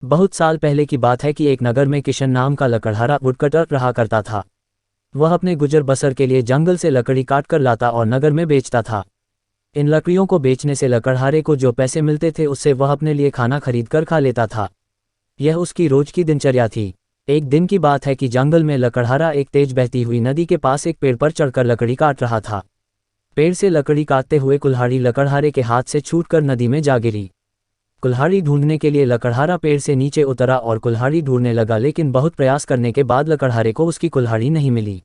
बहुत साल पहले की बात है कि एक नगर में किशन नाम का लकड़हारा वुडकटर रहा करता था। वह अपने गुजर बसर के लिए जंगल से लकड़ी काट कर लाता और नगर में बेचता था। इन लकड़ियों को बेचने से लकड़हारे को जो पैसे मिलते थे उससे वह अपने लिए खाना खरीद कर खा लेता था। यह उसकी रोज की दिनचर्या थी। एक दिन की बात है कि जंगल में लकड़हारा एक तेज बहती हुई नदी के पास एक पेड़ पर चढ़कर लकड़ी काट रहा था। पेड़ से लकड़ी काटते हुए कुल्हाड़ी लकड़हारे के हाथ से छूटकर नदी में जा गिरी। कुल्हाड़ी ढूंढने के लिए लकड़हारा पेड़ से नीचे उतरा और कुल्हाड़ी ढूंढने लगा, लेकिन बहुत प्रयास करने के बाद लकड़हारे को उसकी कुल्हाड़ी नहीं मिली।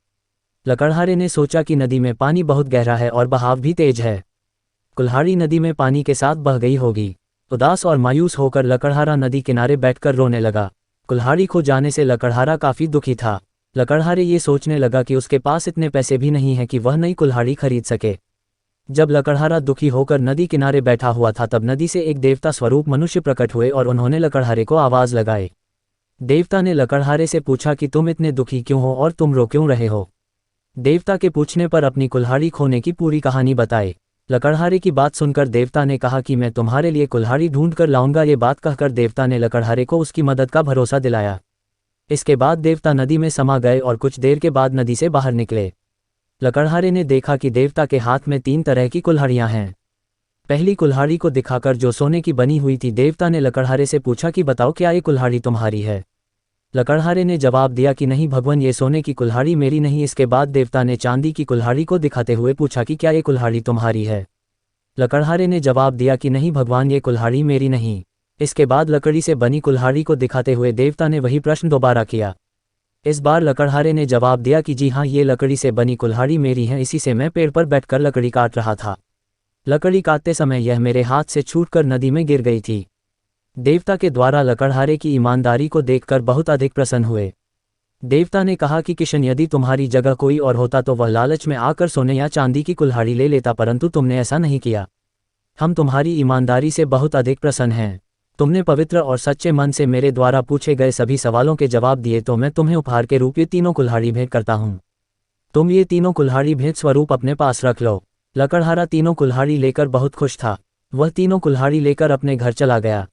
लकड़हारे ने सोचा कि नदी में पानी बहुत गहरा है और बहाव भी तेज है। कुल्हाड़ी नदी में पानी के साथ बह गई होगी। उदास और मायूस होकर लकड़हारा नदी किनारे बैठकर रोने लगा। कुल्हाड़ी खो जाने से लकड़हारा काफी दुखी था। लकड़हारे ये सोचने लगा कि उसके पास इतने पैसे भी नहीं हैं कि वह नई कुल्हाड़ी खरीद सके। जब लकड़हारा दुखी होकर नदी किनारे बैठा हुआ था तब नदी से एक देवता स्वरूप मनुष्य प्रकट हुए और उन्होंने लकड़हारे को आवाज लगाए। देवता ने लकड़हारे से पूछा कि तुम इतने दुखी क्यों हो और तुम रो क्यों रहे हो। देवता के पूछने पर अपनी कुल्हाड़ी खोने की पूरी कहानी बताए। लकड़हारे की बात सुनकर देवता ने कहा कि मैं तुम्हारे लिए कुल्हाड़ी ढूंढ कर लाऊंगा। ये बात कहकर देवता ने लकड़हारे को उसकी मदद का भरोसा दिलाया। इसके बाद देवता नदी में समा गए और कुछ देर के बाद नदी से बाहर निकले। लकड़हारे ने देखा कि देवता के हाथ में 3 तरह की कुल्हाड़ियां हैं। पहली कुल्हाड़ी को दिखाकर जो सोने की बनी हुई थी, देवता ने लकड़हारे से पूछा कि बताओ क्या ये कुल्हाड़ी तुम्हारी है। लकड़हारे ने जवाब दिया कि नहीं भगवान, ये सोने की कुल्हाड़ी मेरी नहीं। इसके बाद देवता ने चांदी की कुल्हाड़ी को दिखाते हुए पूछा कि क्या ये कुल्हाड़ी तुम्हारी है। लकड़हारे ने जवाब दिया कि नहीं भगवान, ये कुल्हाड़ी मेरी नहीं। इसके बाद लकड़ी से बनी कुल्हाड़ी को दिखाते हुए देवता ने वही प्रश्न दोबारा किया। इस बार लकड़हारे ने जवाब दिया कि जी हाँ, ये लकड़ी से बनी कुल्हाड़ी मेरी है, इसी से मैं पेड़ पर बैठकर लकड़ी काट रहा था। लकड़ी काटते समय यह मेरे हाथ से छूटकर नदी में गिर गई थी। देवता के द्वारा लकड़हारे की ईमानदारी को देखकर बहुत अधिक प्रसन्न हुए। देवता ने कहा कि किशन, यदि तुम्हारी जगह कोई और होता तो वह लालच में आकर सोने या चांदी की कुल्हाड़ी ले लेता, परंतु तुमने ऐसा नहीं किया। हम तुम्हारी ईमानदारी से बहुत अधिक प्रसन्न हैं। तुमने पवित्र और सच्चे मन से मेरे द्वारा पूछे गए सभी सवालों के जवाब दिए, तो मैं तुम्हें उपहार के रूप ये तीनों कुल्हाड़ी भेंट करता हूँ। तुम ये तीनों कुल्हाड़ी भेंट स्वरूप अपने पास रख लो। लकड़हारा तीनों कुल्हाड़ी लेकर बहुत खुश था। वह तीनों कुल्हाड़ी लेकर अपने घर चला गया।